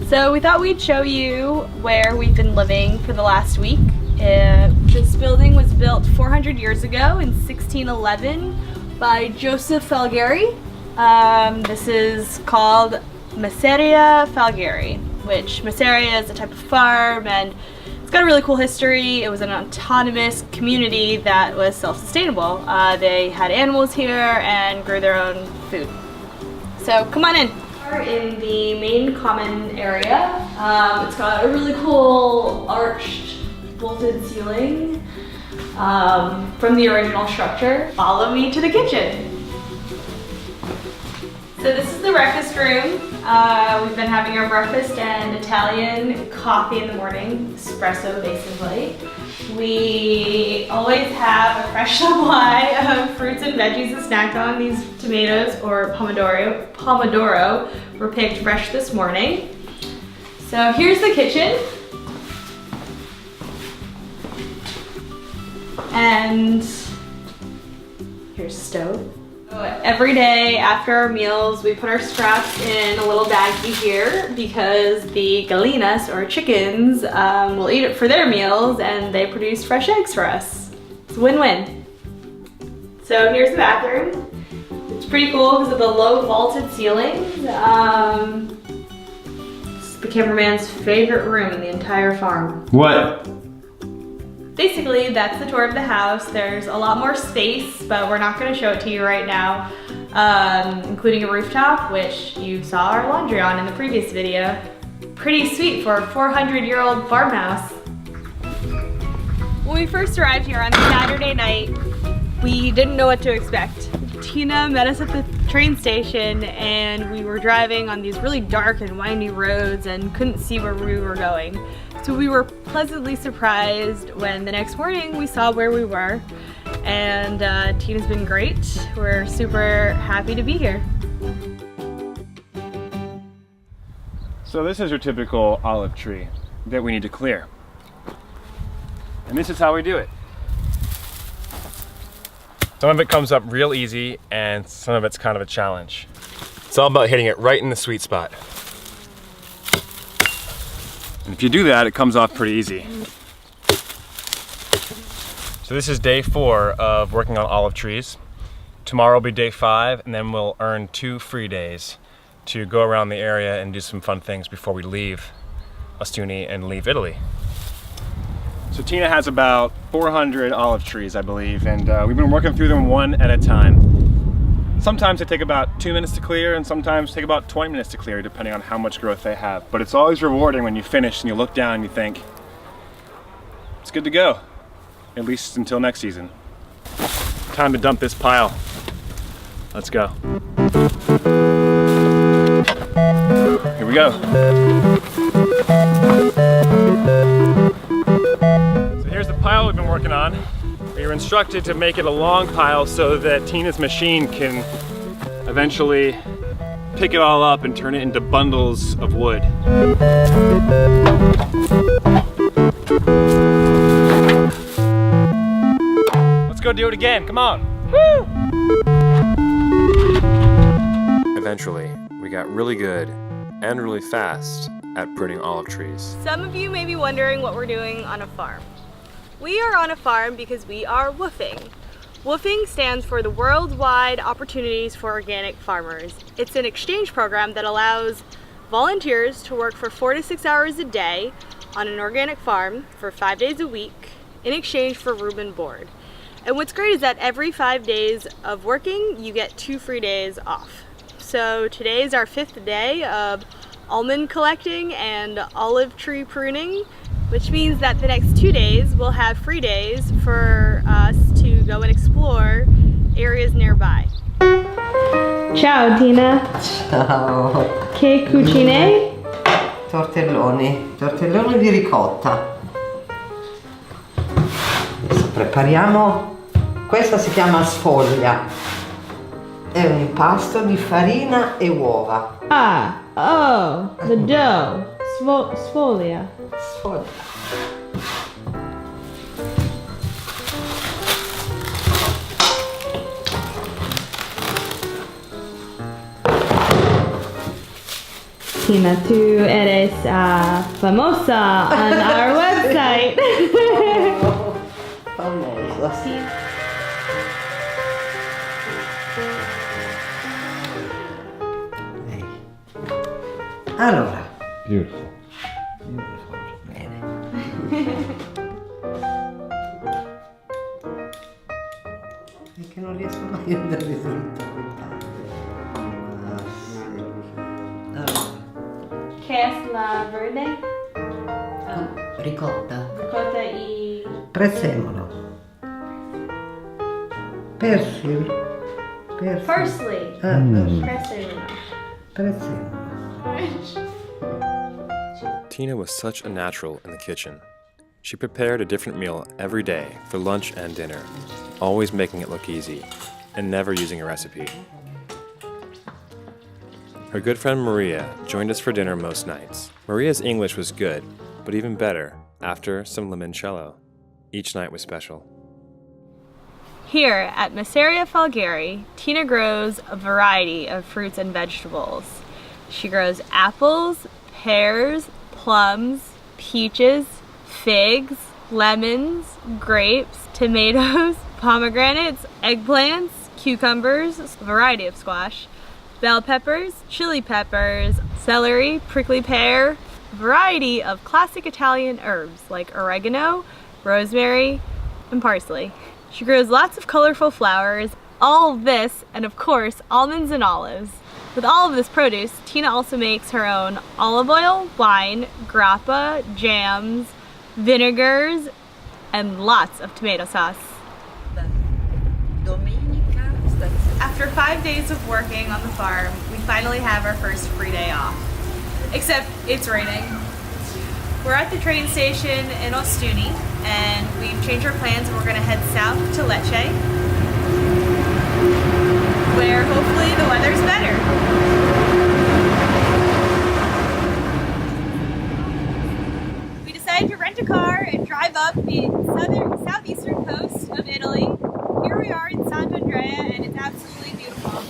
So we thought we'd show you where we've been living for the last week. This building was built 400 years ago in 1611 by Joseph Falgheri. This is called Masseria Falgheri, which Masseria is a type of farm, and it's got a really cool history. It was an autonomous community that was self-sustainable. They had animals here and grew their own food. So come on in. We're in the main common area. It's got a really cool arched vaulted ceiling from the original structure. Follow me to the kitchen. So this is the breakfast room. We've been having our breakfast and Italian coffee in the morning, espresso basically. We always have a fresh supply of fruits and veggies to snack on. These tomatoes, or pomodoro, were picked fresh this morning. So here's the kitchen. And here's the stove. Every day after our meals, we put our scraps in a little baggie here because the gallinas, or chickens, will eat it for their meals and they produce fresh eggs for us. It's a win-win. So here's the bathroom. It's pretty cool because of the low vaulted ceiling. It's the cameraman's favorite room in the entire farm. What? Basically, that's the tour of the house. There's a lot more space, but we're not going to show it to you right now, including a rooftop, which you saw our laundry on in the previous video. Pretty sweet for a 400-year-old farmhouse. When we first arrived here on Saturday night, we didn't know what to expect. Tina met us at the train station and we were driving on these really dark and windy roads and couldn't see where we were going. So we were pleasantly surprised when the next morning we saw where we were, and Tina's been great. We're super happy to be here. So this is your typical olive tree that we need to clear. And this is how we do it. Some of it comes up real easy and some of it's kind of a challenge. It's all about hitting it right in the sweet spot. And if you do that, it comes off pretty easy. So this is day 4 of working on olive trees. Tomorrow will be day 5, and then we'll earn 2 free days to go around the area and do some fun things before we leave Ostuni and leave Italy. So Tina has about 400 olive trees, I believe, and we've been working through them one at a time. Sometimes they take about 2 minutes to clear, and sometimes take about 20 minutes to clear, depending on how much growth they have. But it's always rewarding when you finish and you look down and you think, it's good to go, at least until next season. Time to dump this pile. Let's go. Here we go. So here's the pile we've been working on. We were instructed to make it a long pile so that Tina's machine can eventually pick it all up and turn it into bundles of wood. Let's go do it again, come on. Woo! Eventually, we got really good and really fast at pruning olive trees. Some of you may be wondering what we're doing on a farm. We are on a farm because we are WWOOFing. WWOOFing stands for the Worldwide Opportunities for Organic Farmers. It's an exchange program that allows volunteers to work for 4 to 6 hours a day on an organic farm for 5 days a week in exchange for room and board. And what's great is that every 5 days of working, you get 2 free days off. So today is our 5th day of almond collecting and olive tree pruning, which means that the next 2 days we'll have free days for us to go and explore areas nearby. Ciao Tina. Ciao. Che cucine? Tortelloni di ricotta. Adesso prepariamo, questa si chiama sfoglia, è un impasto di farina e uova. Ah, oh, the dough, sfoglia. Sfoglia. Tina, tú eres famosa on our website. Famosa, sì. Allora. Beautiful. Bene. È che non riesco mai a andare dritto con Che es la verde? ricotta. Ricotta y... Prezzemolo. Persil. Parsley. Prezzemolo. Tina was such a natural in the kitchen. She prepared a different meal every day for lunch and dinner, always making it look easy, and never using a recipe. Her good friend Maria joined us for dinner most nights. Maria's English was good, but even better after some limoncello. Each night was special. Here at Masseria Falgheri, Tina grows a variety of fruits and vegetables. She grows apples, pears, plums, peaches, figs, lemons, grapes, tomatoes, pomegranates, eggplants, cucumbers, a variety of squash, bell peppers, chili peppers, celery, prickly pear, a variety of classic Italian herbs like oregano, rosemary, and parsley. She grows lots of colorful flowers, all of this, and of course, almonds and olives. With all of this produce, Tina also makes her own olive oil, wine, grappa, jams, vinegars, and lots of tomato sauce. After 5 days of working on the farm, we finally have our first free day off. Except it's raining. We're at the train station in Ostuni, and we've changed our plans and we're gonna head south to Lecce, where hopefully the weather's better. We decided to rent a car and drive up the southeastern coast of Italy. Here we are in Sant'Andrea, and it's absolutely beautiful.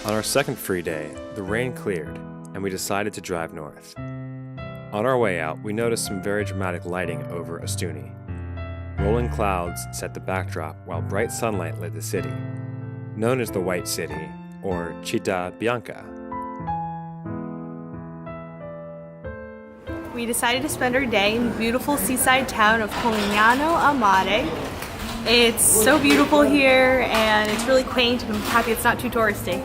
On our second free day, the rain cleared, and we decided to drive north. On our way out, we noticed some very dramatic lighting over Ostuni. Rolling clouds set the backdrop while bright sunlight lit the city, known as the White City, or Città Bianca. We decided to spend our day in the beautiful seaside town of Polignano a Mare. It's so beautiful here, and it's really quaint, and I'm happy it's not too touristy.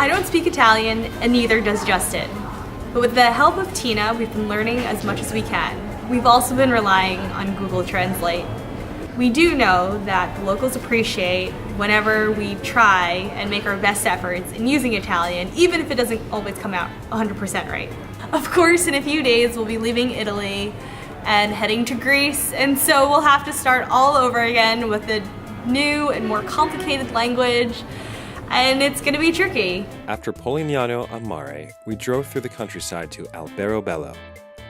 I don't speak Italian, and neither does Justin. But with the help of Tina, we've been learning as much as we can. We've also been relying on Google Translate. We do know that the locals appreciate whenever we try and make our best efforts in using Italian, even if it doesn't always come out 100% right. Of course, in a few days, we'll be leaving Italy and heading to Greece, and so we'll have to start all over again with the new and more complicated language, and it's gonna be tricky. After Polignano a Mare, we drove through the countryside to Alberobello,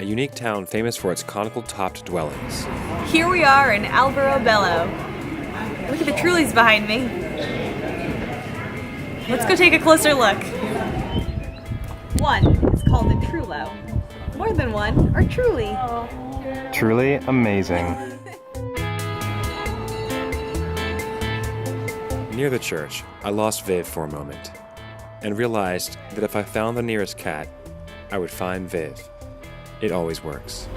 a unique town famous for its conical-topped dwellings. Here we are in Alberobello. Look at the Trulies behind me. Let's go take a closer look. One is called a Trullo. More than one are Truly. Truly amazing. Near the church, I lost Viv for a moment and realized that if I found the nearest cat, I would find Viv. It always works.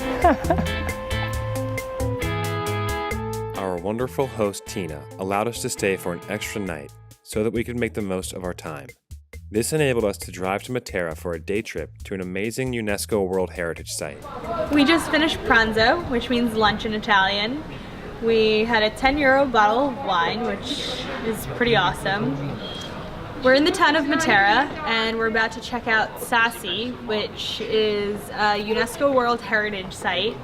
Our wonderful host Tina allowed us to stay for an extra night so that we could make the most of our time. This enabled us to drive to Matera for a day trip to an amazing UNESCO World Heritage Site. We just finished pranzo, which means lunch in Italian. We had a €10 bottle of wine, which is pretty awesome. We're in the town of Matera, and we're about to check out Sassi, which is a UNESCO World Heritage Site,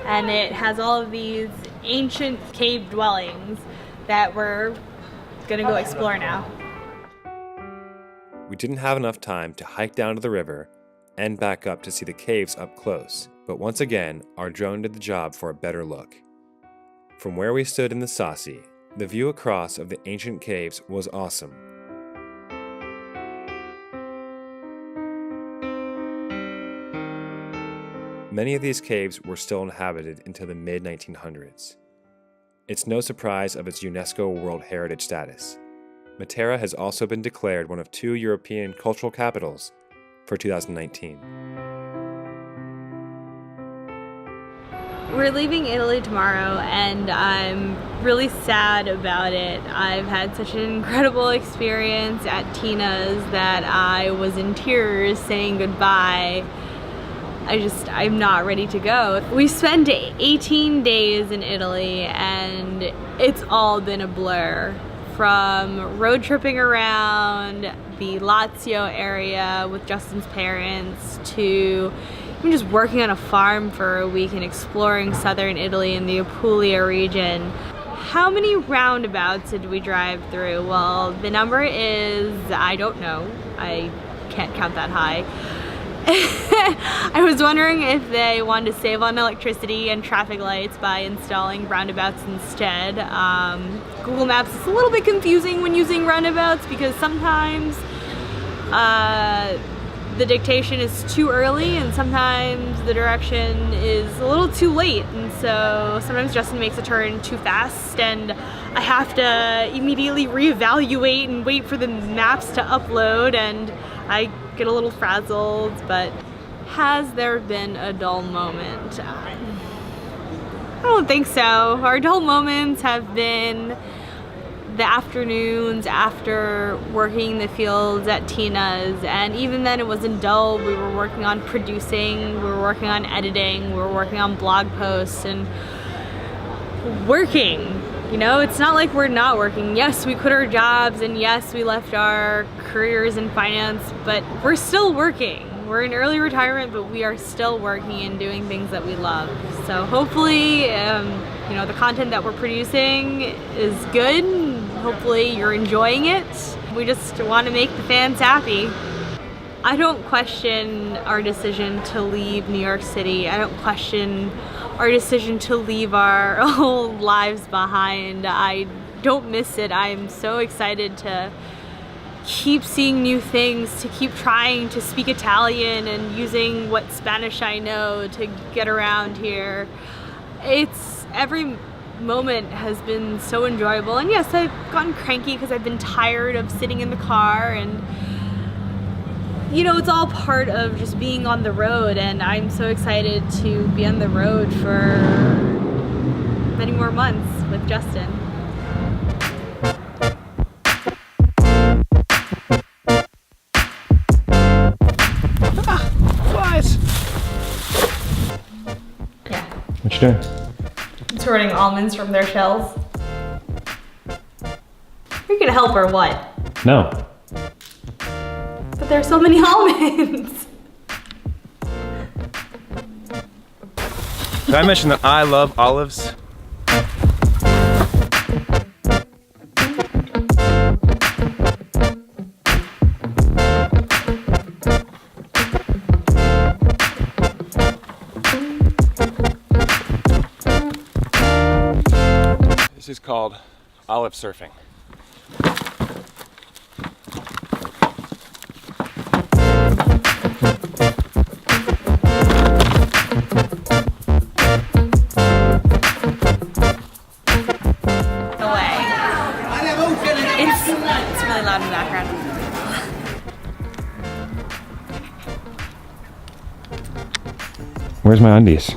and it has all of these ancient cave dwellings that we're gonna go explore now. We didn't have enough time to hike down to the river and back up to see the caves up close, but once again, our drone did the job for a better look. From where we stood in the Sassi, the view across of the ancient caves was awesome. Many of these caves were still inhabited until the mid-1900s. It's no surprise of its UNESCO World Heritage status. Matera has also been declared one of 2 European cultural capitals for 2019. We're leaving Italy tomorrow, and I'm really sad about it. I've had such an incredible experience at Tina's that I was in tears saying goodbye. I'm not ready to go. We spent 18 days in Italy, and it's all been a blur. From road tripping around the Lazio area with Justin's parents to even just working on a farm for a week and exploring southern Italy in the Apulia region. How many roundabouts did we drive through? Well, the number is, I don't know. I can't count that high. I was wondering if they wanted to save on electricity and traffic lights by installing roundabouts instead. Google Maps is a little bit confusing when using roundabouts because sometimes the dictation is too early and sometimes the direction is a little too late, and so sometimes Justin makes a turn too fast and I have to immediately reevaluate and wait for the maps to upload, and I get a little frazzled. But has there been a dull moment? I don't think so. Our dull moments have been the afternoons after working the fields at Tina's, and even then it wasn't dull. We were working on producing, we were working on editing, we were working on blog posts and working. You know, it's not like we're not working. Yes, we quit our jobs, and yes, we left our careers in finance, but we're still working. We're in early retirement, but we are still working and doing things that we love. So hopefully, you know, the content that we're producing is good. Hopefully you're enjoying it. We just want to make the fans happy. I don't question our decision to leave New York City. I don't question our decision to leave our old lives behind. I don't miss it. I am so excited to keep seeing new things, to keep trying to speak Italian and using what Spanish I know to get around here. Every moment has been so enjoyable, and yes, I've gotten cranky because I've been tired of sitting in the car, and you know, it's all part of just being on the road, and I'm so excited to be on the road for many more months with Justin. Flies! Yeah. What you doing? I'm sorting almonds from their shells. Are you gonna help or what? No. But there's so many almonds. Did I mention that I love olives? This is called olive surfing. It's really loud in the background. Where's my undies?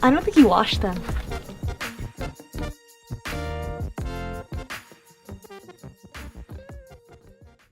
I don't think you washed them.